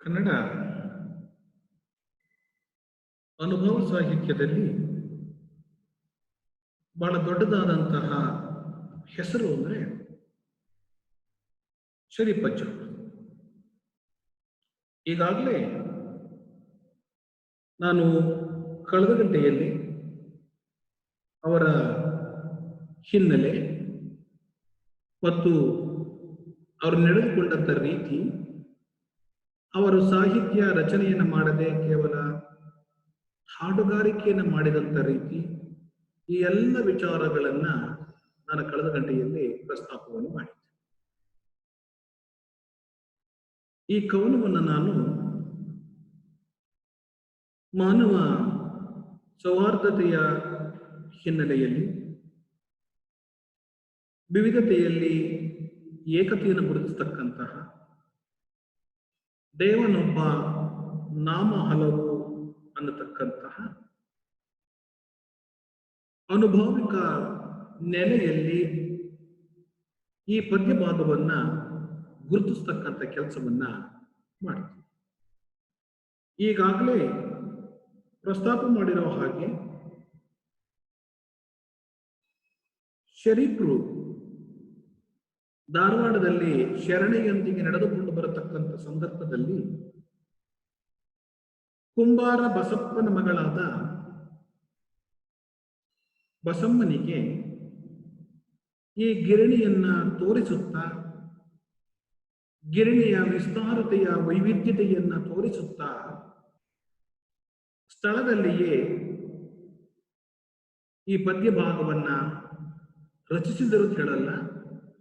ಕನ್ನಡ ಅನುಭವ ಸಾಹಿತ್ಯದಲ್ಲಿ ಬಹಳ ದೊಡ್ಡದಾದಂತಹ ಹೆಸರು ಅಂದರೆ ಶರೀಫಜ್ಜ. ಈಗಾಗಲೇ ನಾನು ಕಳೆದ ಗಂಟೆಯಲ್ಲಿ ಅವರ ಹಿನ್ನೆಲೆ ಮತ್ತು ಅವರು ನಡೆದುಕೊಂಡಂಥ ರೀತಿ, ಅವರು ಸಾಹಿತ್ಯ ರಚನೆಯನ್ನು ಮಾಡದೆ ಕೇವಲ ಹಾಡುಗಾರಿಕೆಯನ್ನು ಮಾಡಿದಂಥ ರೀತಿ, ಈ ಎಲ್ಲ ವಿಚಾರಗಳನ್ನ ನಾನು ಕಳೆದ ಗಂಟೆಯಲ್ಲಿ ಪ್ರಸ್ತಾಪವನ್ನು ಮಾಡಿದ್ದೆ. ಈ ಕವನವನ್ನು ನಾನು ಮಾನವ ಸೌಹಾರ್ದತೆಯ ಹಿನ್ನೆಲೆಯಲ್ಲಿ, ವಿವಿಧತೆಯಲ್ಲಿ ಏಕತೆಯನ್ನು ಗುರುತಿಸತಕ್ಕಂತಹ, ದೇವನೊಬ್ಬ ನಾಮ ಹಲವು ಅನ್ನತಕ್ಕಂತಹ ಅನುಭಾವಿಕ ನೆಲೆಯಲ್ಲಿ ಈ ಪದ್ಯ ಭಾಗವನ್ನ ಗುರುತಿಸ್ತಕ್ಕಂಥ ಕೆಲಸವನ್ನ ಮಾಡ್ತೀವಿ. ಈಗಾಗಲೇ ಪ್ರಸ್ತಾಪ ಮಾಡಿರೋ ಹಾಗೆ ಶರೀಫ್ರು ಧಾರವಾಡದಲ್ಲಿ ಶರಣೆಯೊಂದಿಗೆ ನಡೆದುಕೊಂಡು ಬರತಕ್ಕಂಥ ಸಂದರ್ಭದಲ್ಲಿ ಕುಂಬಾರ ಬಸಪ್ಪನ ಮಗಳಾದ ಬಸಮ್ಮನಿಗೆ ಈ ಗಿರಣಿಯನ್ನ ತೋರಿಸುತ್ತಾ, ಗಿರಣಿಯ ವಿಸ್ತಾರತೆಯ ವೈವಿಧ್ಯತೆಯನ್ನ ತೋರಿಸುತ್ತಾ, ಸ್ಥಳದಲ್ಲಿಯೇ ಈ ಪದ್ಯ ಭಾಗವನ್ನ ರಚಿಸಿದರು ಹೇಳಲ್ಲ,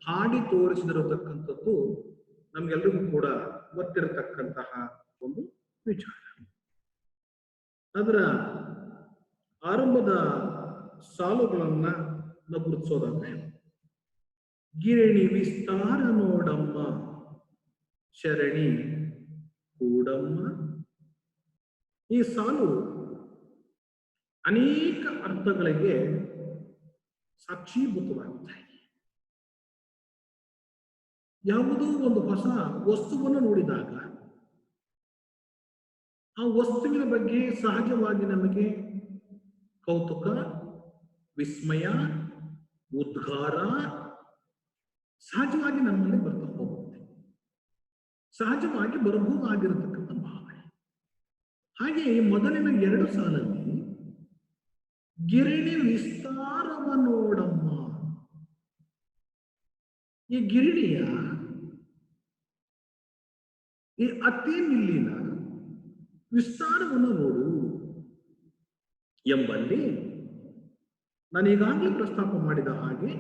ಹಾಡಿ ತೋರಿಸಿದಿರತಕ್ಕಂಥದ್ದು ನಮ್ಗೆಲ್ರಿಗೂ ಕೂಡ ಗೊತ್ತಿರತಕ್ಕಂತಹ ಒಂದು ವಿಚಾರ. ಅದರ ಆರಂಭದ ಸಾಲುಗಳನ್ನ ನಾವು ಗುರುತಿಸೋದಾದ್ರೆ, ಗಿರಣಿ ವಿಸ್ತಾರ ನೋಡಮ್ಮ ಶರಣಿ ಕೂಡಮ್ಮ. ಈ ಸಾಲು ಅನೇಕ ಅರ್ಥಗಳಿಗೆ ಸಾಕ್ಷೀಭೂತವಾಗಿದೆ. ಯಾವುದೋ ಒಂದು ಹೊಸ ವಸ್ತುವನ್ನು ನೋಡಿದಾಗ ಆ ವಸ್ತುವಿನ ಬಗ್ಗೆ ಸಹಜವಾಗಿ ನಮಗೆ ಕೌತುಕ, ವಿಸ್ಮಯ, ಉದ್ಗಾರ ಸಹಜವಾಗಿ ನಮ್ಮಲ್ಲಿ ಬರ್ತಾ ಹೋಗುತ್ತೆ. ಸಹಜವಾಗಿ ಬರಬಹುದಾಗಿರತಕ್ಕಂಥ ಭಾವನೆ. ಹಾಗೆ ಈ ಮೊದಲಿನ ಎರಡು ಸಾಲಲ್ಲಿ ಗಿರಣಿ ವಿಸ್ತಾರವ ನೋಡಮ್ಮ, ಈ ಗಿರಣಿಯ ಈ ಅತಿ ಮಿಲ್ಲಿನ ವಿಸ್ತಾರವನ್ನು ನೋಡು ಎಂಬಲ್ಲಿ ನಾನು ಈಗಾಗಲೇ ಪ್ರಸ್ತಾಪ ಮಾಡಿದ ಹಾಗೆ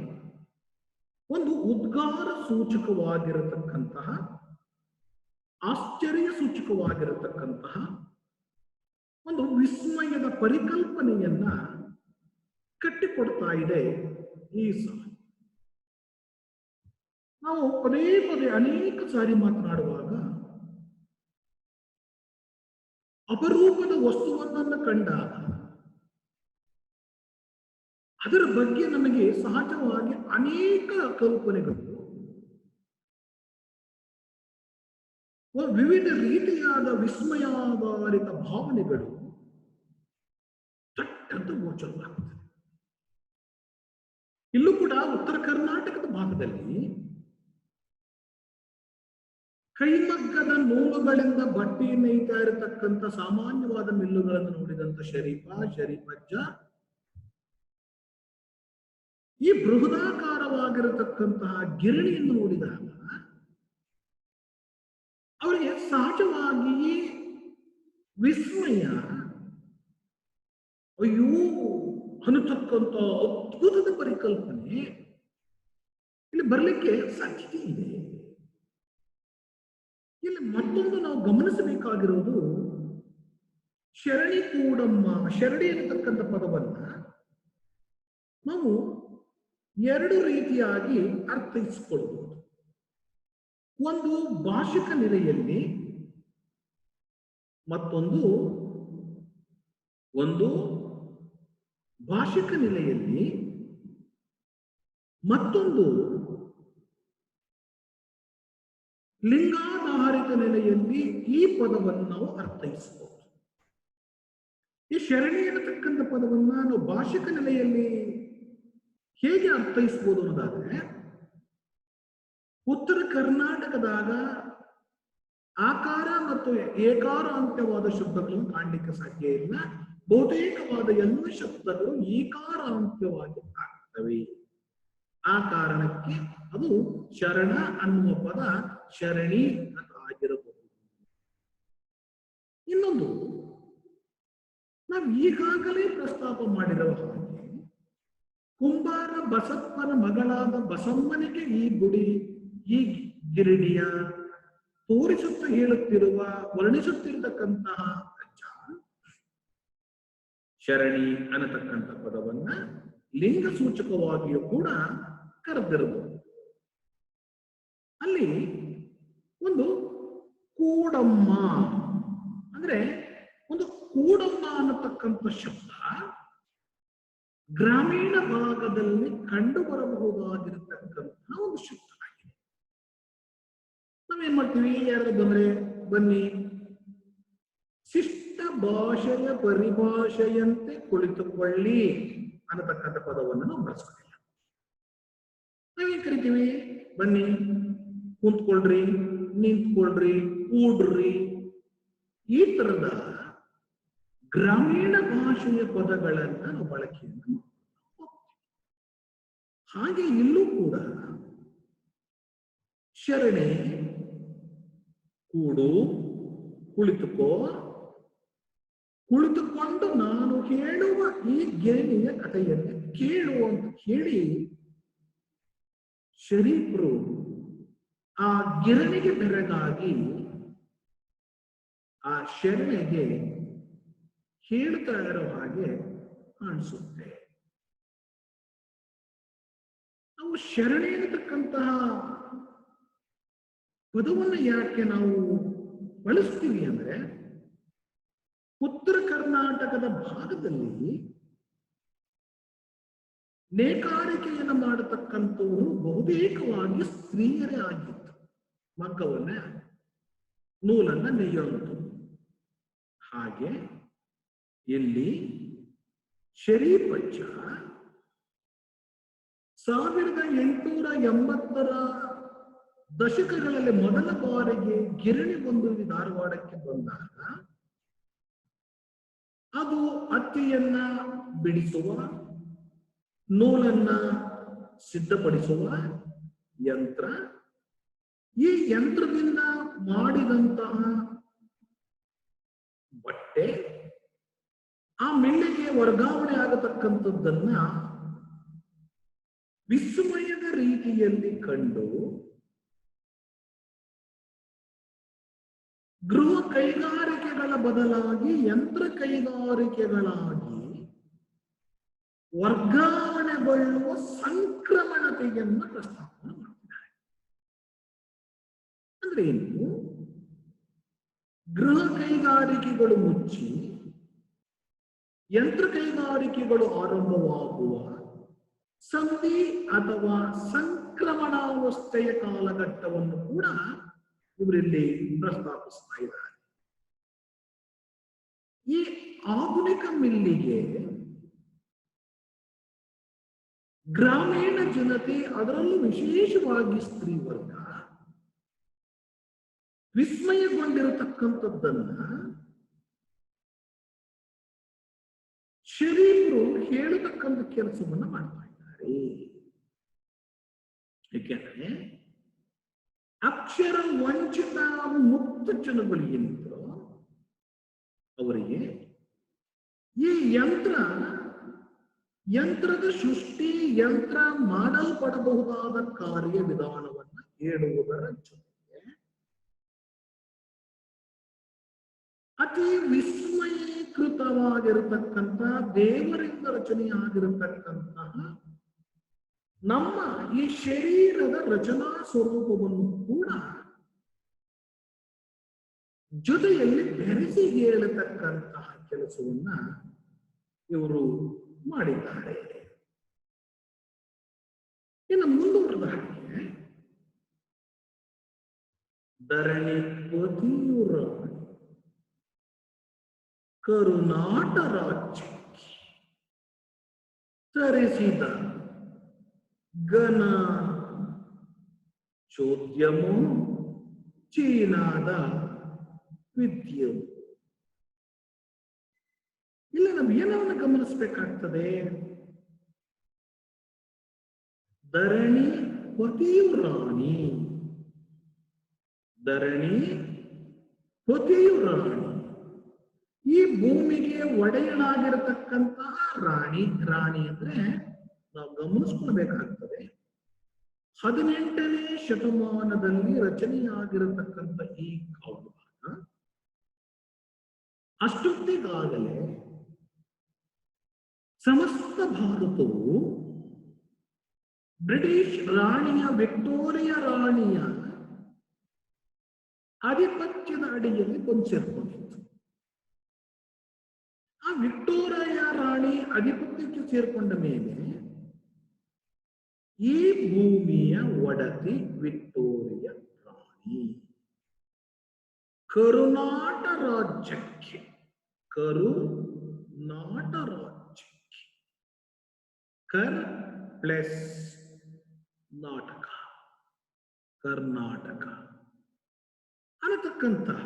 ಒಂದು ಉದ್ಗಾರ ಸೂಚಕವಾಗಿರತಕ್ಕಂತಹ, ಆಶ್ಚರ್ಯ ಸೂಚಕವಾಗಿರತಕ್ಕಂತಹ ಒಂದು ವಿಸ್ಮಯದ ಪರಿಕಲ್ಪನೆಯನ್ನ ಕಟ್ಟಿಕೊಡ್ತಾ ಇದೆ ಈ ಸಾಲು. ನಾವು ಪದೇ ಪದೇ ಅನೇಕ ಸಾರಿ ಮಾತನಾಡುವಾಗ ಅಪರೂಪದ ವಸ್ತುವನ್ನ ಕಂಡಾಗ ಅದರ ಬಗ್ಗೆ ನಮಗೆ ಸಹಜವಾಗಿ ಅನೇಕ ಕಲ್ಪನೆಗಳು, ವಿವಿಧ ರೀತಿಯಾದ ವಿಸ್ಮಯಾಧಾರಿತ ಭಾವನೆಗಳು ತಟ್ಟಂತ ಗೋಚರವಾಗುತ್ತದೆ. ಇಲ್ಲೂ ಕೂಡ ಉತ್ತರ ಕರ್ನಾಟಕದ ಭಾಗದಲ್ಲಿ ಕೈಮಗ್ಗದ ನೂಲುಗಳಿಂದ ಬಟ್ಟೆ ನೇಯ್ತಾ ಇರತಕ್ಕಂಥ ಸಾಮಾನ್ಯವಾದ ಮಿಲ್ಲುಗಳನ್ನು ನೋಡಿದಂತ ಶರೀಫಜ್ಜ ಈ ಬೃಹದಾಕಾರವಾಗಿರತಕ್ಕಂತಹ ಗಿರಣಿಯನ್ನು ನೋಡಿದಾಗ ಅವರಿಗೆ ಸಹಜವಾಗಿ ವಿಸ್ಮಯ, ಅಯ್ಯೋ ಅನ್ನತಕ್ಕಂಥ ಅದ್ಭುತದ ಪರಿಕಲ್ಪನೆ ಇಲ್ಲಿ ಬರಲಿಕ್ಕೆ ಸಾಧ್ಯತೆ ಇದೆ. ಇಲ್ಲಿ ಮತ್ತೊಂದು ನಾವು ಗಮನಿಸಬೇಕಾಗಿರೋದು, ಶರಣಿ ಕೂಡಮ್ಮ, ಶರಣಿ ಅನ್ನತಕ್ಕಂಥ ಪದವನ್ನ ನಾವು ಎರಡು ರೀತಿಯಾಗಿ ಅರ್ಥೈಸಿಕೊಳ್ಳಬಹುದು. ಒಂದು ಭಾಷಿಕ ನೆಲೆಯಲ್ಲಿ, ಮತ್ತೊಂದು ಭಾಷಿಕ ನೆಲೆಯಲ್ಲಿ, ಮತ್ತೊಂದು ಲಿಂಗಾಧಾರಿತ ನೆಲೆಯಲ್ಲಿ ಈ ಪದವನ್ನು ನಾವು ಅರ್ಥೈಸಬಹುದು. ಈ ಶರಣಿ ಅನ್ನತಕ್ಕಂಥ ಪದವನ್ನ ನಾವು ಭಾಷಿಕ ನೆಲೆಯಲ್ಲಿ ಹೇಗೆ ಅರ್ಥೈಸಬಹುದು ಅನ್ನೋದಾದ್ರೆ, ಉತ್ತರ ಕರ್ನಾಟಕದಾಗ ಆಕಾರ ಮತ್ತು ಏಕಾರ ಅಂತ್ಯವಾದ ಶಬ್ದಗಳನ್ನು ಕಾಣಲಿಕ್ಕೆ ಸಾಧ್ಯ ಇಲ್ಲ. ಬಹುತೇಕವಾದ ಎಲ್ಲ ಶಬ್ದಗಳು ಈಕಾರ ಅಂತ್ಯವಾಗಿ ಆಗ್ತವೆ. ಆ ಕಾರಣಕ್ಕೆ ಅದು ಶರಣ ಅನ್ನುವ ಪದ ಶರಣಿ ಅಂತ ಆಗಿರಬಹುದು. ಇನ್ನೊಂದು, ನಾವು ಈಗಾಗಲೇ ಪ್ರಸ್ತಾಪ ಮಾಡಿರುವ ಹಾಗೆ ಕುಂಬಾರ ಬಸಪ್ಪನ ಮಗಳಾದ ಬಸಮ್ಮನಿಗೆ ಈ ಗುಡಿ, ಈ ಗಿರಣಿಯ ತೋರಿಸುತ್ತಾ ಹೇಳುತ್ತಿರುವ, ವರ್ಣಿಸುತ್ತಿರತಕ್ಕಂತಹ ಅಜ್ಜ ಶರಣಿ ಅನ್ನತಕ್ಕಂಥ ಪದವನ್ನ ಲಿಂಗ ಸೂಚಕವಾಗಿಯೂ ಕೂಡ ಕರೆದಿರಬಹುದು. ಅಲ್ಲಿ ಒಂದು ಕೂಡಮ್ಮ ಅಂದ್ರೆ, ಒಂದು ಕೂಡಮ್ಮ ಅನ್ನತಕ್ಕಂಥ ಶಬ್ದ ಗ್ರಾಮೀಣ ಭಾಗದಲ್ಲಿ ಕಂಡು ಬರಬಹುದಾಗಿರತಕ್ಕಂತಹ ಒಂದು ಶಬ್ದ ಆಗಿದೆ. ನಾವೇನ್ ಮಾಡ್ತೀವಿ, ಯಾರು ಬಂದ್ರೆ ಬನ್ನಿ, ಶಿಷ್ಟ ಭಾಷೆಯ ಪರಿಭಾಷೆಯಂತೆ ಕುಳಿತುಕೊಳ್ಳಿ ಅನ್ನತಕ್ಕಂಥ ಪದವನ್ನು ನಾವು ಬಳಸ್ಕೊಂಡಿಲ್ಲ. ನಾವೇನ್ ಕರಿತೀವಿ, ಬನ್ನಿ, ಕುಂತ್ಕೊಳ್ರಿ, ನಿಂತ್ಕೊಳ್ರಿ, ಕೂಡ್ರಿ, ಈ ತರದ ಗ್ರಾಮೀಣ ಭಾಷೆಯ ಪದಗಳನ್ನ ನಾವು ಬಳಕೆಯನ್ನು ಮಾಡ್ತೀವಿ. ಹಾಗೆ ಇಲ್ಲೂ ಕೂಡ ಶರಣೆ, ಕೂಡು, ಕುಳಿತುಕೋ, ಕುಳಿತುಕೊಂಡು ನಾನು ಹೇಳುವ ಈ ಗಿರಣಿಯ ಕಥೆಯನ್ನು ಕೇಳು ಅಂತ ಹೇಳಿ ಶರೀಫರು ಆ ಗಿರಣಿಗೆ ಬೆರಗಾಗಿ ಆ ಶರಣೆಗೆ ಹೇಳ್ತಾ ಇರೋ ಹಾಗೆ ಕಾಣಿಸುತ್ತೆ. ನಾವು ಶರಣೆ ಅನ್ನತಕ್ಕಂತಹ ಪದವನ್ನು ಯಾಕೆ ನಾವು ಬಳಸ್ತೀವಿ ಅಂದ್ರೆ, ಉತ್ತರ ಕರ್ನಾಟಕದ ಭಾಗದಲ್ಲಿ ನೇಕಾರಿಕೆಯನ್ನು ಮಾಡತಕ್ಕಂಥವರು ಬಹುತೇಕವಾಗಿ ಸ್ತ್ರೀಯರೇ ಆಗಿತ್ತು. ಮಗ್ಗವನ್ನ, ನೂಲನ್ನ ನೇಯುವಂಥದ್ದು. ಹಾಗೆ ಇಲ್ಲಿ ಶರೀಫಜ್ಜ 1880ರ ದಶಕಗಳಲ್ಲಿ ಮೊದಲ ಬಾರಿಗೆ ಗಿರಣಿ ಒಂದು ಧಾರವಾಡಕ್ಕೆ ಬಂದಾಗ ಅದು ಹತ್ತಿಯನ್ನ ಬಿಡಿಸುವ, ನೂಲನ್ನ ಸಿದ್ಧಪಡಿಸುವ ಯಂತ್ರ. ಈ ಯಂತ್ರದಿಂದ ಮಾಡಿದಂತಹ ಬಟ್ಟೆ ಆ ಮಿಲ್ಲಿಗೆ ವರ್ಗಾವಣೆ ಆಗತಕ್ಕಂಥದ್ದನ್ನ ವಿಸ್ಮಯದ ರೀತಿಯಲ್ಲಿ ಕಂಡು ಗೃಹ ಕೈಗಾರಿಕೆಗಳ ಬದಲಾಗಿ ಯಂತ್ರ ಕೈಗಾರಿಕೆಗಳಾಗಿ ವರ್ಗಾವಣೆಗೊಳ್ಳುವ ಸಂಕ್ರಮಣತೆಯನ್ನು ಪ್ರಸ್ತಾಪನೆ ಮಾಡ್ತಿದ್ದಾರೆ. ಅಂದ್ರೆ ಏನು? ಗೃಹ ಕೈಗಾರಿಕೆಗಳು ಮುಚ್ಚಿ ಯಂತ್ರ ಕೈಗಾರಿಕೆಗಳು ಆರಂಭವಾಗುವ ಸಂಧಿ ಅಥವಾ ಸಂಕ್ರಮಣಾವಸ್ಥೆಯ ಕಾಲಘಟ್ಟವನ್ನು ಕೂಡ ಇವರಲ್ಲಿ ಪ್ರಸ್ತಾಪಿಸ್ತಾ ಇದ್ದಾರೆ. ಈ ಆಧುನಿಕ ಮಿಲ್ಲಿಗೆ ಗ್ರಾಮೀಣ ಜನತೆ, ಅದರಲ್ಲೂ ವಿಶೇಷವಾಗಿ ಸ್ತ್ರೀ ವರ್ಗ ವಿಸ್ಮಯಗೊಂಡಿರತಕ್ಕಂಥದ್ದನ್ನ ಶರೀಫರು ಹೇಳತಕ್ಕಂಥ ಕೆಲಸವನ್ನ ಮಾಡ್ತಾ ಇದ್ದಾರೆ. ಏಕೆಂದ್ರೆ ಅಕ್ಷರ ವಂಚಿತ ಮುಕ್ತ ಜನಗಳು ಏನಿದ್ರು ಅವರಿಗೆ ಈ ಯಂತ್ರದ ಸೃಷ್ಟಿ, ಯಂತ್ರ ಮಾಡಲ್ಪಡಬಹುದಾದ ಕಾರ್ಯ ವಿಧಾನವನ್ನು ಹೇಳುವುದರ ಜೊತೆಗೆ ಅತಿ ವಿಸ್ಮಯೀಕೃತವಾಗಿರತಕ್ಕಂಥ ದೇವರಿಂದ ರಚನೆಯಾಗಿರತಕ್ಕಂತಹ ನಮ್ಮ ಈ ಶರೀರದ ರಚನಾ ಸ್ವರೂಪವನ್ನು ಕೂಡ ಜೊತೆಯಲ್ಲಿ ಬೆರೆಸಿ ಹೇಳತಕ್ಕಂತಹ ಕೆಲಸವನ್ನ ಇವರು ಮಾಡಿದ್ದಾರೆ. ಇನ್ನು ಮುಂದುವರೆದ ಹಾಗೆ ಧರಣಿ ಪತಿಯು ರಾಣಿ ಕರುನಾಟ ರಾಜ್ಯಕ್ಕೆ ತರಿಸಿದ ಘನ ಚೋದ್ಯಮೋ ಚೀನಾದ ವಿದ್ಯವು. ಇಲ್ಲ ನಾವು ಏನನ್ನು ಗಮನಿಸಬೇಕಾಗ್ತದೆ? ಧರಣಿ ಪತಿಯು ರಾಣಿ, ಧರಣಿ ಪತಿಯು ರಾಣಿ, ಈ ಭೂಮಿಗೆ ಒಡೆಯನಾಗಿರತಕ್ಕಂತಹ ರಾಣಿ. ರಾಣಿ ಅಂದ್ರೆ ನಾವು ಗಮನಿಸ್ಕೊಳ್ಬೇಕಾಗ್ತದೆ, 18ನೇ ಶತಮಾನದಲ್ಲಿ ರಚನೆಯಾಗಿರತಕ್ಕಂಥ ಈ ಕಾವ್ಯಭಾಗ ಅಷ್ಟೊತ್ತಿಗಾಗಲೇ ಸಮಸ್ತ ಭಾರತವು ಬ್ರಿಟಿಷ್ ರಾಣಿಯ, ವಿಕ್ಟೋರಿಯಾ ರಾಣಿಯ ಆಧಿಪತ್ಯದ ಅಡಿಯಲ್ಲಿ ಬಂದು ಸೇರ್ಕೊಂಡಿತ್ತು. ಆ ವಿಕ್ಟೋರಿಯಾ ರಾಣಿ ಆಧಿಪತ್ಯಕ್ಕೆ ಸೇರ್ಕೊಂಡ ಮೇಲೆ ಈ ಭೂಮಿಯ ಒಡತಿ ವಿಕ್ಟೋರಿಯಾ ರಾಣಿ ಕರುನಾಟ ರಾಜ್ಯಕ್ಕೆ, ಕರುನಾಟ ರಾಜ್ಯಕ್ಕೆ, ಕರ್ ಪ್ಲಸ್ ನಾಟಕ, ಕರ್ನಾಟಕ ಅನ್ನತಕ್ಕಂತಹ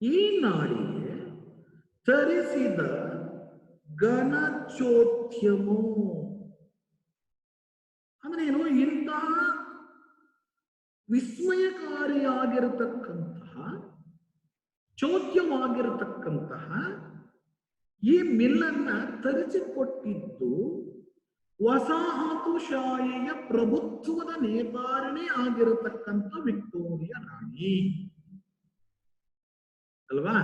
ಈ ನಾಡಿಗೆ ತರಿಸಿದ ಘನಚೋದ್ಯಮೋ ಅಂದ್ರೆ ಏನು? ಇಂತಹ ವಿಸ್ಮಯಕಾರಿಯಾಗಿರತಕ್ಕಂತಹ, ಚೋದ್ಯವಾಗಿರತಕ್ಕಂತಹ ಈ ಮಿಲ್ಲನ್ನ ತರಿಸಿಕೊಟ್ಟಿದ್ದು ವಸಾಹತುಶಾಹಿಯ ಪ್ರಭುತ್ವದ ನೇತಾರನೇ ಆಗಿರತಕ್ಕಂಥ ವಿಕ್ಟೋರಿಯಾ ರಾಣಿ ಅಲ್ವಾ?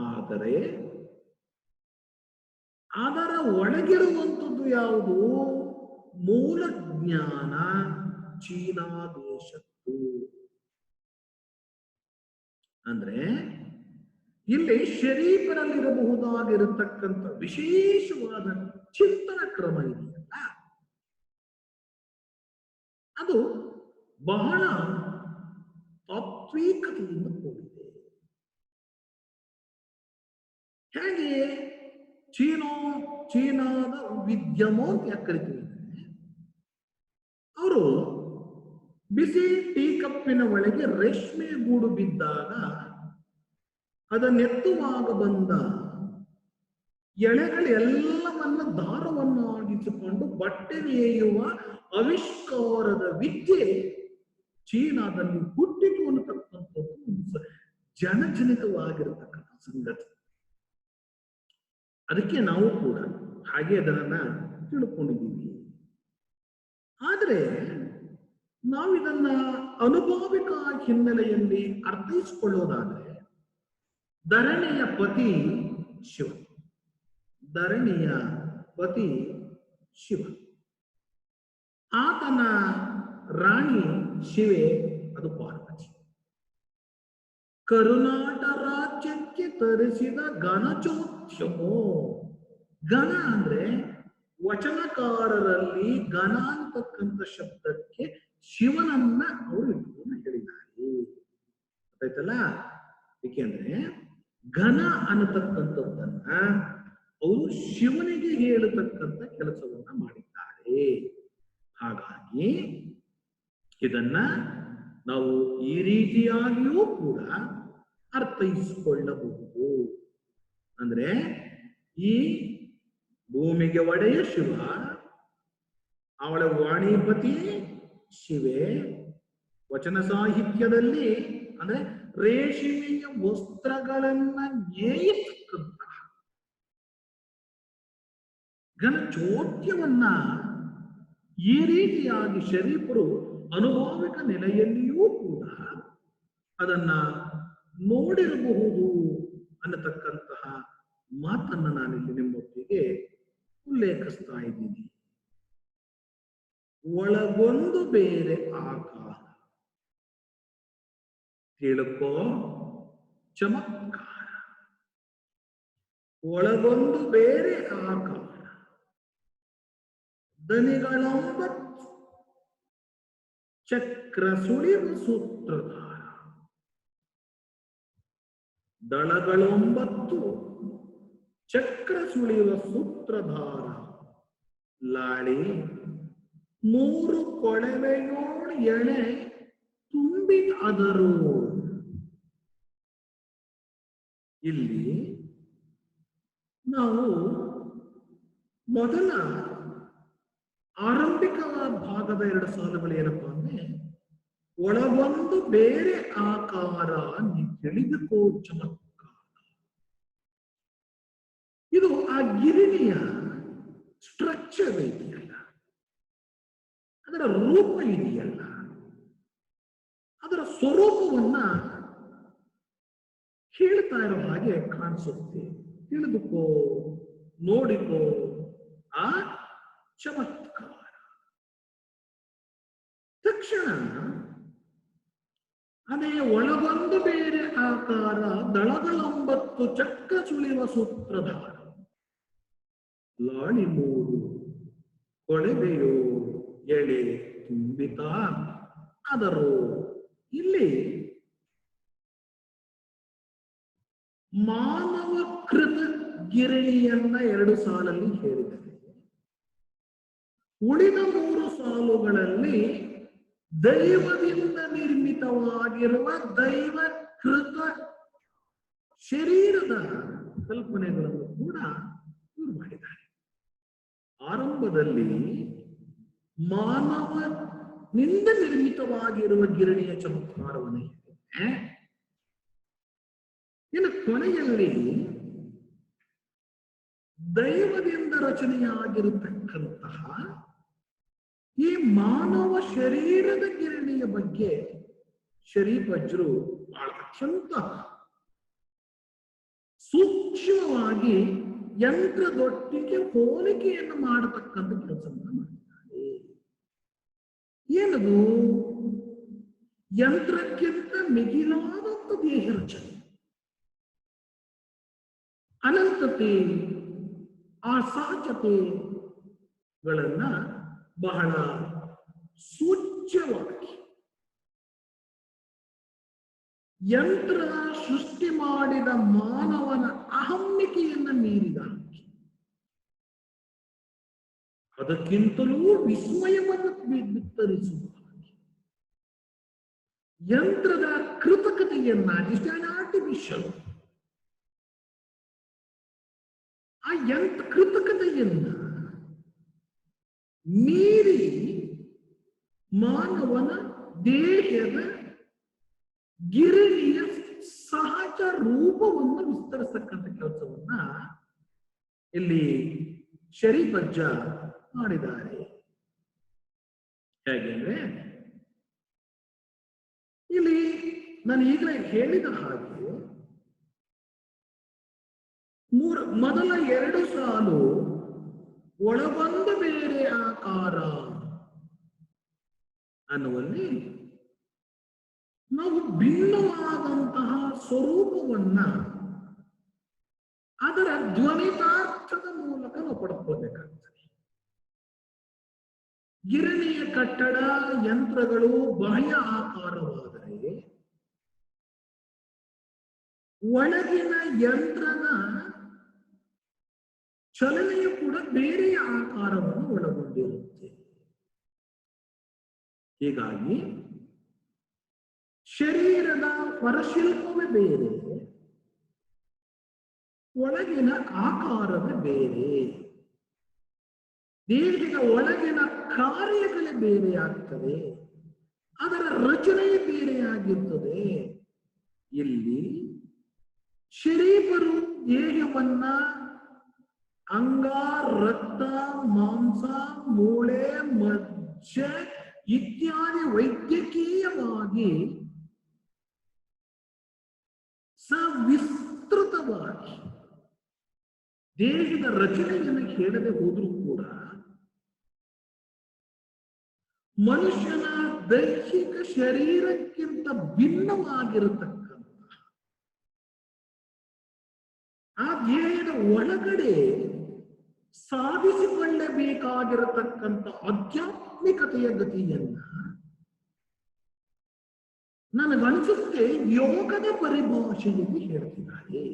ಆದರೆ ಅದರ ಒಳಗಿರುವಂಥದ್ದು ಯಾವುದು? ಮೂಲ ಜ್ಞಾನ ಚೀನಾ ದೇಶದ್ದು. ಅಂದ್ರೆ ಇಲ್ಲಿ ಶರೀಫರಲ್ಲಿರಬಹುದಾಗಿರತಕ್ಕಂಥ ವಿಶೇಷವಾದ ಚಿಂತನ ಕ್ರಮ ಇದೆಯಲ್ಲ, ಅದು ಬಹಳ ತಾತ್ವಿಕತೆಯಿಂದ ಕೂಡಿದೆ. ಹೇಗೆ? ಚೀನಾದ ವಿದ್ಯಮೋ ಅಂತ ಯಾಕೆ ಕರಿತೀವಿ? ಅವರು ಬಿಸಿ ಟೀ ಕಪ್ಪಿನ ಒಳಗೆ ರೇಷ್ಮೆ ಗೂಡು ಬಿದ್ದಾಗ ಅದನ್ನೆತ್ತುವಾಗ ಬಂದ ಎಳೆಗಳೆಲ್ಲವನ್ನ ದಾರವನ್ನಾಗಿಸಿಕೊಂಡು ಬಟ್ಟೆ ನೇಯುವ ಆವಿಷ್ಕಾರದ ವಿದ್ಯೆ ಚೀನಾದಲ್ಲಿ ಹುಟ್ಟಿತು ಅನ್ನತಕ್ಕಂಥದ್ದು ಜನಜನಿತವಾಗಿರತಕ್ಕಂಥ ಸಂಗತಿ. ಅದಕ್ಕೆ ನಾವು ಕೂಡ ಹಾಗೆ ಅದನ್ನ ತಿಳ್ಕೊಂಡಿದ್ದೀವಿ. ಆದರೆ ನಾವಿದನ್ನ ಅನುಭಾವಿಕ ಹಿನ್ನೆಲೆಯಲ್ಲಿ ಅರ್ಥೈಸಿಕೊಳ್ಳೋದಾದ್ರೆ, ಧರಣಿಯ ಪತಿ ಶಿವ, ಧರಣಿಯ ಪತಿ ಶಿವ, ಆತನ ರಾಣಿ ಶಿವೆ, ಅದು ಪಾರ್ವತಿ. ಕರುನಾಟ ರಾಜ್ಯಕ್ಕೆ ತರಿಸಿದ ಘನಚೋದ್ಯಮೋ. ಘನ ಅಂದ್ರೆ ವಚನಕಾರರಲ್ಲಿ ಘನ ಅಂತಕ್ಕಂಥ ಶಬ್ದಕ್ಕೆ ಶಿವನನ್ನ ಅವರು ಇಟ್ಕೊಂಡು ಹೇಳಿದ್ದಾರೆ. ಗೊತ್ತಾಯ್ತಲ್ಲ? ಏಕೆಂದ್ರೆ ಘನ ಅನ್ನತಕ್ಕಂಥದ್ದನ್ನ ಅವರು ಶಿವನಿಗೆ ಹೇಳತಕ್ಕಂಥ ಕೆಲಸವನ್ನ ಮಾಡಿದ್ದಾರೆ. ಹಾಗಾಗಿ ಇದನ್ನ ನಾವು ಈ ರೀತಿಯಾಗಿಯೂ ಕೂಡ ಅರ್ಥೈಸಿಕೊಳ್ಳಬಹುದು. ಅಂದ್ರೆ ಈ ಭೂಮಿಗೆ ಒಡೆಯ ಶಿವ, ಅವಳ ವಾಣಿಪತಿ ಶಿವೆ, ವಚನ ಸಾಹಿತ್ಯದಲ್ಲಿ ಅಂದ್ರೆ ರೇಷ್ಮೆಯ ವಸ್ತ್ರಗಳನ್ನ ನೇಯತಕ್ಕಂತಹ ಘನಚೋದ್ಯವನ್ನ ಈ ರೀತಿಯಾಗಿ ಶರೀಫರು ಅನುಭಾವಿಕ ನೆಲೆಯಲ್ಲಿಯೂ ಕೂಡ ಅದನ್ನ ನೋಡಿರಬಹುದು ಅನ್ನತಕ್ಕಂತಹ ಮಾತನ್ನ ನಾನಿಲ್ಲಿ ನಿಮ್ಮೊಟ್ಟಿಗೆ ಉಲ್ಲೇಖಿಸ್ತಾ ಇದ್ದೀನಿ. ಒಳಗೊಂದು ಬೇರೆ ಆಕಾರ, ತಿಳ್ಕೋ ಚಮತ್ಕಾರ. ಒಳಗೊಂದು ಬೇರೆ ಆಕಾರ, ದನಿಗಳೊಂಬತ್ತು ಚಕ್ರ ಸುಳಿವ ಸೂತ್ರಧಾರ, ದಳಗಳೊಂಬತ್ತು ಚಕ್ರ ಸುಳಿಯುವ ಸೂತ್ರಧಾರ, ಲಾಳಿ ಮೂರು ಕೊಳವೆಯೋಳು ಎಳೆ ತುಂಬಿದಾದರೂ. ಇಲ್ಲಿ ನಾವು ಮೊದಲ ಆರಂಭಿಕ ಭಾಗದ ಎರಡು ಸಾಲುಗಳು ಏನಪ್ಪಾ ಅಂದ್ರೆ, ಒಳಗೊಂದು ಬೇರೆ ಆಕಾರ ತಿಳಿದುಕೋ ಚಮತ್ಕಾರ. ಇದು ಆ ಗಿರಿಣಿಯ ಸ್ಟ್ರಕ್ಚರ್ ಇದೆಯಲ್ಲ, ಅದರ ರೂಪ ಇದೆಯಲ್ಲ, ಅದರ ಸ್ವರೂಪವನ್ನ ಹೇಳ್ತಾ ಇರೋ ಹಾಗೆ ಕಾಣಿಸುತ್ತೆ. ತಿಳಿದುಕೋ, ನೋಡಿಕೋ ಆ ಚಮತ್ಕಾರ. ತಕ್ಷಣ ಅದೇ ಒಳಗೊಂದು ಬೇರೆ ಆಕಾರ, ದಳಗಳೊಂಬತ್ತು ಚಕ್ರ ಸುಳಿಯುವ ಸೂತ್ರಧಾರ, ಲಾಳಿ ಮೂರು ಕೊಳವೆಯೋ ಎಳೆ ತುಂಬಿತ ಆದರೂ. ಇಲ್ಲಿ ಮಾನವ ಕೃತ ಗಿರಣಿಯನ್ನ ಎರಡು ಸಾಲಲ್ಲಿ ಹೇಳಿದ್ದಾರೆ. ಉಳಿದ ಮೂರು ಸಾಲುಗಳಲ್ಲಿ ದೈವದಿಂದ ನಿರ್ಮಿತವಾಗಿರುವ ದೈವ ಕೃತ ಶರೀರದ ಕಲ್ಪನೆಗಳನ್ನು ಕೂಡ ಇವರು ಮಾಡಿದ್ದಾರೆ. ಆರಂಭದಲ್ಲಿ ಮಾನವನಿಂದ ನಿರ್ಮಿತವಾಗಿರುವ ಗಿರಣಿಯ ಚಮತ್ಕಾರವನ್ನು ಹೇಳಿದೆ. ಇನ್ನು ಕೊನೆಯಲ್ಲಿ ದೈವದಿಂದ ರಚನೆಯಾಗಿರತಕ್ಕಂತಹ ಈ ಮಾನವ ಶರೀರದ ಗಿರಣಿಯ ಬಗ್ಗೆ ಶರೀಫಜ್ರು ಬಹಳ ಅತ್ಯಂತ ಸೂಕ್ಷ್ಮವಾಗಿ ಯಂತ್ರದೊಟ್ಟಿಗೆ ಹೋಲಿಕೆಯನ್ನು ಮಾಡತಕ್ಕಂಥ ಕೆಲಸವನ್ನು ಮಾಡಿದ್ದಾರೆ. ಏನದು? ಯಂತ್ರಕ್ಕಿಂತ ಮಿಗಿಲಾದಂಥ ದೇಹ ರಚನೆ, ಅನಂತತೆ, ಅಸಹಜತೆಗಳನ್ನ ಬಹಳ ಸೂಚ್ಯವಾಗಿ ಯಂತ್ರ ಸೃಷ್ಟಿ ಮಾಡಿದ ಮಾನವನ ಅಹಮ್ಮಿಕೆಯನ್ನ ಮೀರಿದ ಹಾಗೆ, ಅದಕ್ಕಿಂತಲೂ ವಿಸ್ಮಯವನ್ನು ಬಿತ್ತರಿಸುವ ಹಾಗೆ ಯಂತ್ರದ ಕೃತಕತೆಯನ್ನ, ಆರ್ಟಿಫಿಷಿಯಲ್ ಆ ಯಂತ್ರ ಕೃತಕತೆಯನ್ನ ಮೀರಿ ಮಾನವನ ದೇಹದ ಗಿರಣಿಯ ಸಹಜ ರೂಪವನ್ನು ವಿಸ್ತರಿಸತಕ್ಕಂಥ ಕೆಲಸವನ್ನ ಇಲ್ಲಿ ಶರೀಫಜ್ಜ ಮಾಡಿದ್ದಾರೆ. ಹೇಗೆಂದ್ರೆ, ಇಲ್ಲಿ ನಾನು ಈಗಲೇ ಹೇಳಿದ ಹಾಗೆ ಮೊದಲ ಎರಡು ಸಾಲು ಒಳಗೊಂದು ಬೇರೆ ಆಕಾರ ಅನ್ನುವಲ್ಲಿ ನಾವು ಭಿನ್ನವಾದಂತಹ ಸ್ವರೂಪವನ್ನ ಅದರ ಧ್ವನಿತಾರ್ಥದ ಮೂಲಕ ನಾವು ಪಡ್ಕೋಬೇಕಾಗ್ತದೆ. ಗಿರಣಿಯ ಕಟ್ಟಡ ಯಂತ್ರಗಳು ಬಾಹ್ಯ ಆಕಾರವಾದರೆ ಒಳಗಿನ ಯಂತ್ರದ ಚಲನೆಯು ಕೂಡ ಬೇರೆಯ ಆಕಾರವನ್ನು ಒಳಗೊಂಡಿರುತ್ತೆ. ಹೀಗಾಗಿ ಶರೀರದ ಹೊರಶಿಲ್ಪವೇ ಬೇರೆ, ಒಳಗಿನ ಆಕಾರವೇ ಬೇರೆ, ದೇಹದ ಒಳಗಿನ ಕಾರ್ಯಗಳೇ ಬೇರೆಯಾಗ್ತದೆ, ಅದರ ರಚನೆಯೇ ಬೇರೆಯಾಗಿರ್ತದೆ. ಇಲ್ಲಿ ಶರೀಫರು ದೇಹವನ್ನ ಅಂಗ, ರಕ್ತ, ಮಾಂಸ, ಮೂಳೆ, ಮಜ್ಜೆ ಇತ್ಯಾದಿ ವೈದ್ಯಕೀಯವಾಗಿ ಸವಿಸ್ತೃತವಾಗಿ ದೇಹದ ರಚನೆಯನ್ನು ಹೇಳದೆ ಹೋದ್ರೂ ಕೂಡ ಮನುಷ್ಯನ ದೈಹಿಕ ಶರೀರಕ್ಕಿಂತ ಭಿನ್ನವಾಗಿರತಕ್ಕಂಥ ಆ ದೇಹದ ಒಳಗಡೆ ಸಾಧಿಸಿಕೊಳ್ಳಬೇಕಾಗಿರತಕ್ಕಂಥ ಆಧ್ಯಾತ್ಮಿಕತೆಯ ಗತಿಯನ್ನ ನನಗನ್ಸುತ್ತೆ ಯೋಗದ ಪರಿಭಾಷೆಯಲ್ಲಿ ಹೇಳ್ತಿದ್ದಾರೆ.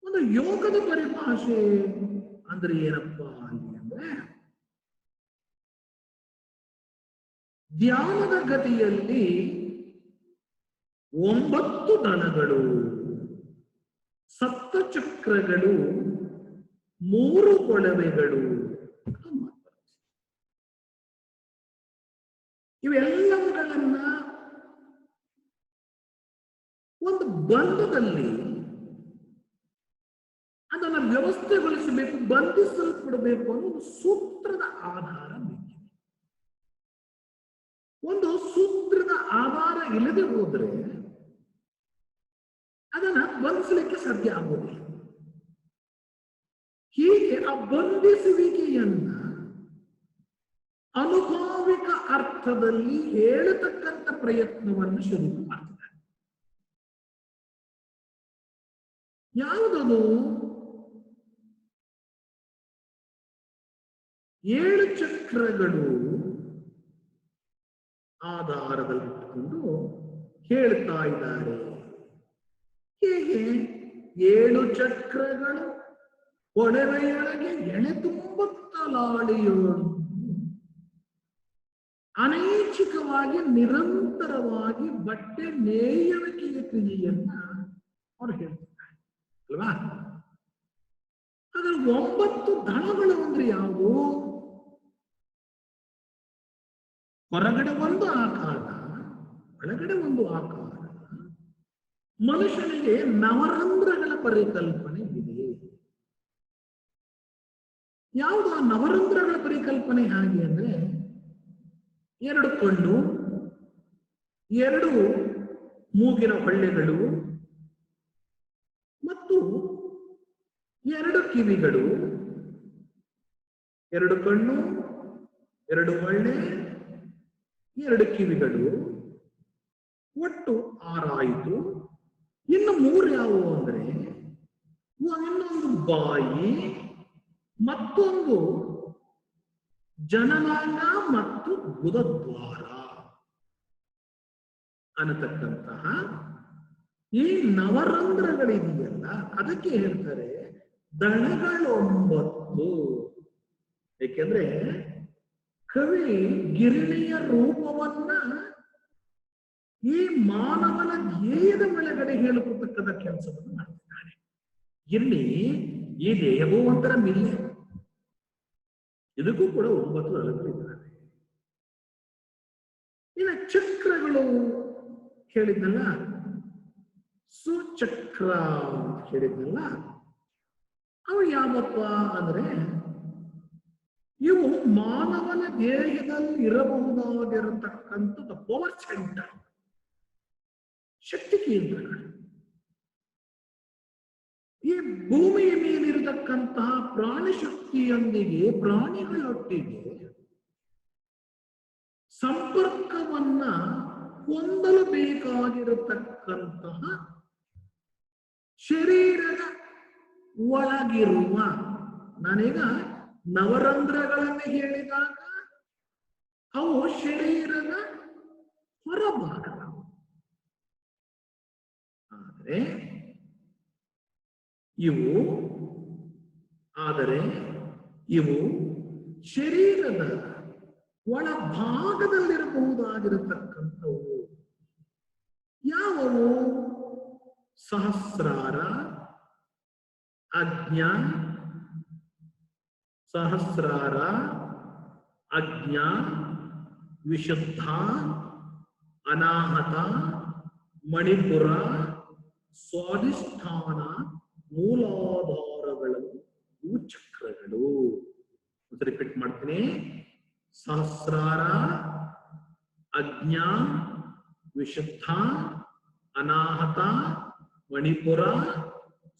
ಒಂದು ಯೋಗದ ಪರಿಭಾಷೆ ಅಂದ್ರೆ ಏನಪ್ಪಾ ಅಲ್ಲಿ ಅಂದ್ರೆ, ಧ್ಯಾನದ ಗತಿಯಲ್ಲಿ 9 ದಳಗಳು, ಸಪ್ತಚಕ್ರಗಳು, 3 ಕೊಳವೆಗಳು, ಇವೆಲ್ಲವುಗಳನ್ನ ಒಂದು ಬಂಧದಲ್ಲಿ ಅದನ್ನು ವ್ಯವಸ್ಥೆಗೊಳಿಸಬೇಕು, ಬಂಧಿಸಲ್ಪಡಬೇಕು ಅನ್ನೋ ಒಂದು ಸೂತ್ರದ ಆಧಾರ ಬೇಕಿದೆ. ಒಂದು ಸೂತ್ರದ ಆಧಾರ ಇಲ್ಲದೆ ಹೋದ್ರೆ ಅದನ್ನ ಬಂಧಿಸಲಿಕ್ಕೆ ಸಾಧ್ಯ ಆಗುವುದಿಲ್ಲ. ಹೀಗೆ ಆ ಬಂಧಿಸುವಿಕೆಯನ್ನ ಅನುಭಾವಿಕ ಅರ್ಥದಲ್ಲಿ ಹೇಳತಕ್ಕಂಥ ಪ್ರಯತ್ನವನ್ನು ಶುರು ಮಾಡ್ತಿದ್ದಾರೆ. ಯಾವುದದು? 7 ಚಕ್ರಗಳು ಆಧಾರದಲ್ಲಿಟ್ಟುಕೊಂಡು ಹೇಳ್ತಾ ಇದ್ದಾರೆ. ಹೇಗೆ? 7 ಚಕ್ರಗಳು ಒಡವೆಯೊಳಗೆ ಎಳೆ ತುಂಬುತ್ತಲಾಡಿಯೋಳು ಅನೈಚ್ಛಿಕವಾಗಿ ನಿರಂತರವಾಗಿ ಬಟ್ಟೆ ನೇಯುವಿಕೆಯ ಕ್ರಿಯೆಯನ್ನ ಅವರು ಹೇಳ್ತಿದ್ದಾರೆ ಅಲ್ವಾ? ಅದರ 9 ದಳಗಳು ಅಂದ್ರೆ ಯಾವುದು? ಹೊರಗಡೆ ಒಂದು ಆಕಾರ, ಒಳಗಡೆ ಒಂದು ಆಕಾರ. ಮನುಷ್ಯನಿಗೆ ನವರಂಧ್ರಗಳ ಪರಿಕಲ್ಪನೆ ಇದೆ. ಯಾವುದು ಆ ನವರಂಧ್ರಗಳ ಪರಿಕಲ್ಪನೆ? ಹಾಗೆ ಅಂದ್ರೆ 2 ಕಣ್ಣು, 2 ಮೂಗಿನ ಹೊಳ್ಳೆಗಳು ಮತ್ತು 2 ಕಿವಿಗಳು. 2 ಕಣ್ಣು, 2 ಹೊಳ್ಳೆ, 2 ಕಿವಿಗಳು, ಒಟ್ಟು 6 ಆಯಿತು. ಇನ್ನು 3 ಯಾವುವು ಅಂದ್ರೆ, ಇನ್ನೊಂದು ಬಾಯಿ, ಮತ್ತೊಂದು ಜನನಾಂಗ ಮತ್ತು ಗುದದ್ವಾರ ಅನ್ನತಕ್ಕಂತಹ ಈ ನವರಂಧ್ರಗಳಿದೆಯಲ್ಲ, ಅದಕ್ಕೆ ಹೇಳ್ತಾರೆ ದಳಗಳು 9. ಏಕೆಂದ್ರೆ ಕವಿ ಗಿರಣಿಯ ರೂಪವನ್ನ ಈ ಮಾನವನ ಧ್ಯೇಯದ ಒಳಗಡೆ ಹೇಳಿಕೊಟ್ಟಕ್ಕದ ಕೆಲಸವನ್ನು ಮಾಡ್ತಿದ್ದಾನೆ. ಗಿರಣಿ ಈ ದೇಹವೂ ಒಂಥರ ಮಿಲ್ಲೆ, ಇದಕ್ಕೂ ಕೂಡ 9 ದಳಗಳಿದ್ದಾವೆ. ಇನ್ನು ಚಕ್ರಗಳು ಹೇಳಿದ್ನಲ್ಲ, ಸುಚಕ್ರ ಹೇಳಿದ್ನಲ್ಲ, ಅವು ಯಾವಪ್ಪ ಅಂದ್ರೆ ಇವು ಮಾನವನ ದೇಹದಲ್ಲಿ ಇರಬಹುದಾಗಿರತಕ್ಕಂಥದ್ದು ಪವರ್ ಸೆಂಟರ್, ಶಕ್ತಿ ಕೇಂದ್ರಗಳು. ಈ ಭೂಮಿಯ ಮೇಲಿರತಕ್ಕಂತಹ ಪ್ರಾಣಿ ಶಕ್ತಿಯೊಂದಿಗೆ ಪ್ರಾಣಿಗಳೊಟ್ಟಿಗೆ ಸಂಪರ್ಕವನ್ನ ಹೊಂದಲು ಬೇಕಾಗಿರತಕ್ಕಂತಹ ಶರೀರದ ಒಳಗಿರುವ, ನಾನೀಗ ನವರಂಧ್ರಗಳನ್ನು ಹೇಳಿದಾಗ ಅವು ಶರೀರದ ಹೊರಭಾಗ, ಆದರೆ ಇವು ಶರೀರದ ಒಳಭಾಗದಲ್ಲಿರಬಹುದಾಗಿರತಕ್ಕಂಥವು. ಯಾವುವು? ಸಹಸ್ರಾರ, ಅಜ್ಞಾ, ಸಹಸ್ರಾರ, ಅಜ್ಞಾ, ವಿಶುದ್ಧ, ಅನಾಹತ, ಮಣಿಪುರ, ಸ್ವಾಧಿಷ್ಠಾನ, ಮೂಲಾಧಾರಗಳು. ಇವು ಚಕ್ರಗಳು. ರಿಪೀಟ್ ಮಾಡ್ತೀನಿ. ಸಹಸ್ರಾರ, ಅಜ್ಞಾ, ವಿಶುದ್ಧ, ಅನಾಹತ, ಮಣಿಪುರ,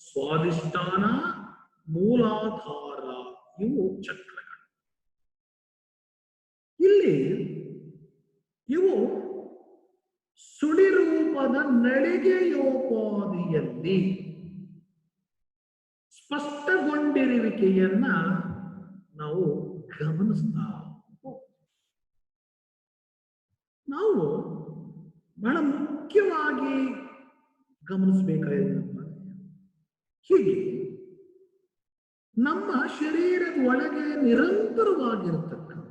ಸ್ವಾಧಿಷ್ಠಾನ, ಮೂಲಾಧಾರ. ಇವು ಚಕ್ರಗಳು. ಇಲ್ಲಿ ಇವು ಸುಳಿರೂಪದ ನಳಿಗೆಯೋಪಾದಿಯಲ್ಲಿ ಸ್ಪಷ್ಟಗೊಂಡಿರುವಿಕೆಯನ್ನ ನಾವು ಗಮನಿಸ್ತಾ. ನಾವು ಬಹಳ ಮುಖ್ಯವಾಗಿ ಗಮನಿಸಬೇಕಾಗಿರುವ ಹೀಗೆ ನಮ್ಮ ಶರೀರದ ಒಳಗೆ ನಿರಂತರವಾಗಿರತಕ್ಕಂತಹ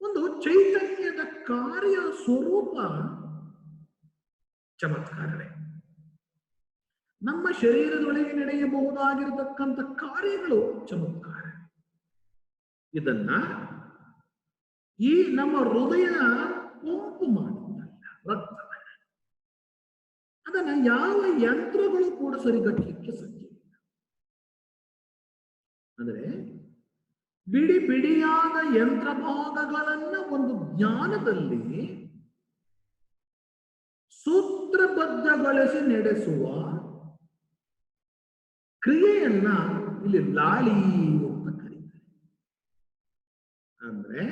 ಒಂದು ಚೈತನ್ಯದ ಕಾರ್ಯ ಸ್ವರೂಪ ಚಮತ್ಕಾರವೇ. ನಮ್ಮ ಶರೀರದೊಳಗೆ ನಡೆಯಬಹುದಾಗಿರತಕ್ಕಂಥ ಕಾರ್ಯಗಳು ಚಮತ್ಕಾರ. ಇದನ್ನ ಈ ನಮ್ಮ ಹೃದಯ ಪಂಪು ಮಾಡುತ್ತಲ್ಲ ರಕ್ತವನ್ನ, ಅದನ್ನ ಯಾವ ಯಂತ್ರಗಳು ಕೂಡ ಸರಿಗಟ್ಟಲಿಕ್ಕೆ ಸಾಧ್ಯ ಇಲ್ಲ. ಅಂದ್ರೆ ಬಿಡಿ ಬಿಡಿಯಾದ ಯಂತ್ರ ಭಾಗಗಳನ್ನ ಒಂದು ಜ್ಞಾನದಲ್ಲಿ ಸೂತ್ರಬದ್ಧಗೊಳಿಸಿ ನಡೆಸುವ ಕ್ರಿಯೆಯನ್ನ ಇಲ್ಲಿ ಲಾಳಿ ಅಂತ ಕರೀತಾರೆ. ಅಂದ್ರೆ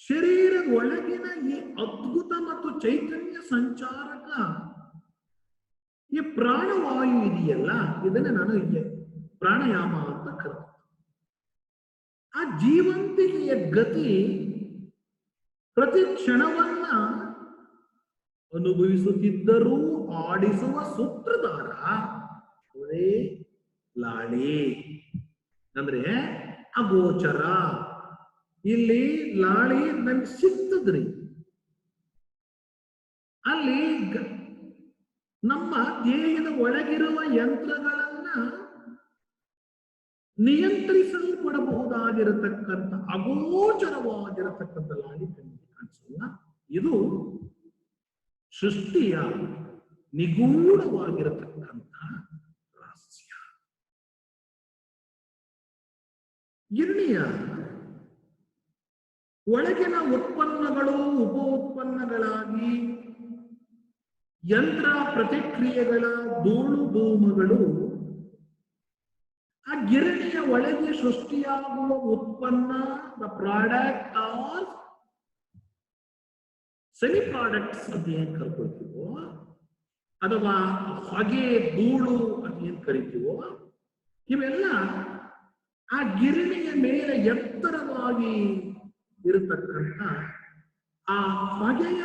ಶರೀರದ ಒಳಗಿನ ಈ ಅದ್ಭುತ ಮತ್ತು ಚೈತನ್ಯ ಸಂಚಾರಕ ಈ ಪ್ರಾಣವಾಯು ಇದೆಯಲ್ಲ, ಇದನ್ನ ನಾನು ಪ್ರಾಣಾಯಾಮ ಅಂತ ಕರೀತೀನಿ. ಆ ಜೀವಂತಿಕೆಯ ಗತಿ ಪ್ರತಿ ಕ್ಷಣವನ್ನ ಅನುಭವಿಸುತ್ತಿದ್ದರೂ ಆಡಿಸುವ ಸೂತ್ರಧಾರ ಅವರೇ ಲಾಳಿ. ಅಂದ್ರೆ ಅಗೋಚರ. ಇಲ್ಲಿ ಲಾಳಿ ನಮ್ಗೆ ಸಿಗ್ತದ್ರಿ. ಅಲ್ಲಿ ನಮ್ಮ ದೇಹದ ಒಳಗಿರುವ ಯಂತ್ರಗಳನ್ನ ನಿಯಂತ್ರಿಸಲ್ಪಡಬಹುದಾಗಿರತಕ್ಕಂಥ ಅಗೋಚರವಾಗಿರತಕ್ಕಂಥ ಲಾಳಿ ಕಣ್ಣಿಗೆ ಕಾಣಿಸಲ್ಲ. ಇದು ಸೃಷ್ಟಿಯ ನಿಗೂಢವಾಗಿರತಕ್ಕಂಥ ರಹಸ್ಯ. ಗಿರಣಿಯ ಒಳಗಿನ ಉತ್ಪನ್ನಗಳು ಉಪ ಉತ್ಪನ್ನಗಳಾಗಿ ಯಂತ್ರ ಪ್ರತಿಕ್ರಿಯೆಗಳ ಧೂಳು ಧೂಮಗಳು ಆ ಗಿರಣಿಯ ಒಳಗೆ ಸೃಷ್ಟಿಯಾಗುವ ಉತ್ಪನ್ನ, the product or semi products ಅಂತ ಏನ್ ಕರ್ಕೊಳ್ತೀವೋ, ಅಥವಾ ಹೊಗೆ ಧೂಳು ಅಂತ ಏನ್ ಕರಿತೀವೋ, ಇವೆಲ್ಲ ಆ ಗಿರಣಿಯ ಮೇಲೆ ಎತ್ತರವಾಗಿ ಇರತಕ್ಕಂಥ ಆ ಹೊಗೆಯ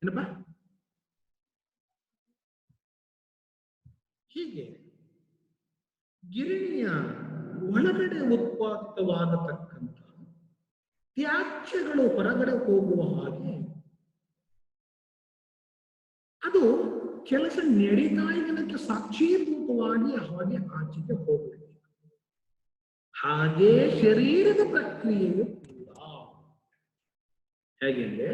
ಏನಪ್ಪ ಹೀಗೆ ಗಿರಣಿಯ ಒಳಗಡೆ ಉತ್ಪಾದಿತವಾಗತಕ್ಕಂಥ ತ್ಯಾಜ್ಯಗಳು ಹೊರಗಡೆ ಹೋಗುವ ಹಾಗೆ ಅದು ಕೆಲಸ ನಡೀತಾ ಇದಕ್ಕೆ ಸಾಕ್ಷೀಭೂತವಾಗಿ ಹಾಗೆ ಆಚೆಗೆ ಹೋಗಬೇಕು. ಹಾಗೆ ಶರೀರದ ಪ್ರಕ್ರಿಯೆಯು ಕೂಡ ಹೇಗೆಂದ್ರೆ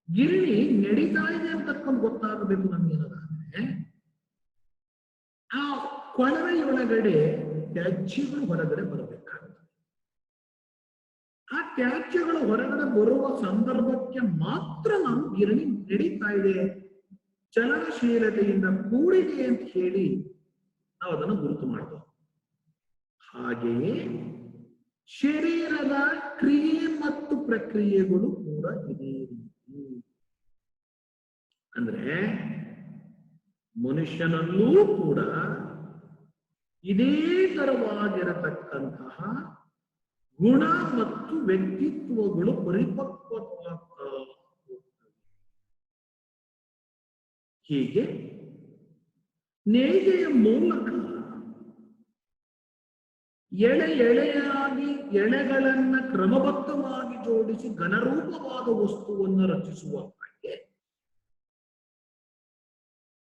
ಗಿರಣಿ ನಡೀತಾ ಇದೆ ಅಂತಕ್ಕಂಥ ಗೊತ್ತಾಗಬೇಕು ನಮ್ಗೇನಾದ್ರೆ ಆ ಕೊಳವೆಯೊಳಗಡೆ ತ್ಯಾಜ್ಯಗಳು ಹೊರಗಡೆ ಬರಬೇಕಾಗುತ್ತೆ. ಆ ತ್ಯಾಜ್ಯಗಳು ಹೊರಗಡೆ ಬರುವ ಸಂದರ್ಭಕ್ಕೆ ಮಾತ್ರ ನಾವು ಗಿರಣಿ ನಡೀತಾ ಇದೆ, ಚಲನಶೀಲತೆಯಿಂದ ಕೂಡಿದೆ ಅಂತ ಹೇಳಿ ನಾವು ಅದನ್ನು ಗುರುತು ಮಾಡಬಹುದು. ಹಾಗೆಯೇ ಶರೀರದ ಕ್ರಿಯೆ ಮತ್ತು ಪ್ರಕ್ರಿಯೆಗಳು ಕೂಡ ಇದೇ ರೀತಿ. ಅಂದ್ರೆ ಮನುಷ್ಯನಲ್ಲೂ ಕೂಡ ಇದೇ ತರವಾಗಿರತಕ್ಕಂತಹ ಗುಣ ಮತ್ತು ವ್ಯಕ್ತಿತ್ವಗಳು ಪರಿಪಕ್ವವಾಗ್ತಾ ಹೋಗ್ತವೆ. ಹೀಗೆ ನೇಯ್ಗೆಯ ಮೂಲಕ ಎಳೆಯಾಗಿ ಎಳೆಗಳನ್ನ ಕ್ರಮಬದ್ಧವಾಗಿ ಜೋಡಿಸಿ ಘನರೂಪವಾದ ವಸ್ತುವನ್ನು ರಚಿಸುವ ಹಾಗೆ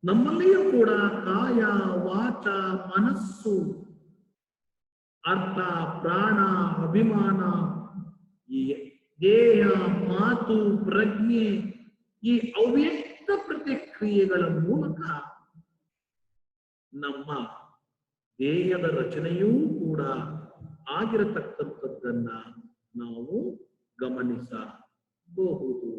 ನಮ್ಮಲ್ಲಿಯೂ ಕೂಡ ಕಾಯ, ವಾಚ, ಮನಸ್ಸು, ಅರ್ಥ, ಪ್ರಾಣ, ಅಭಿಮಾನ, ಈ ದೇಹ, ಮಾತು, ಪ್ರಜ್ಞೆ, ಈ ಅವ್ಯಕ್ತ ಪ್ರತಿಕ್ರಿಯೆಗಳ ಮೂಲಕ ನಮ್ಮ ದೇಹದ ರಚನೆಯೂ ಕೂಡ ಆಗಿರತಕ್ಕಂಥದ್ದನ್ನ ನಾವು ಗಮನಿಸಬಹುದು.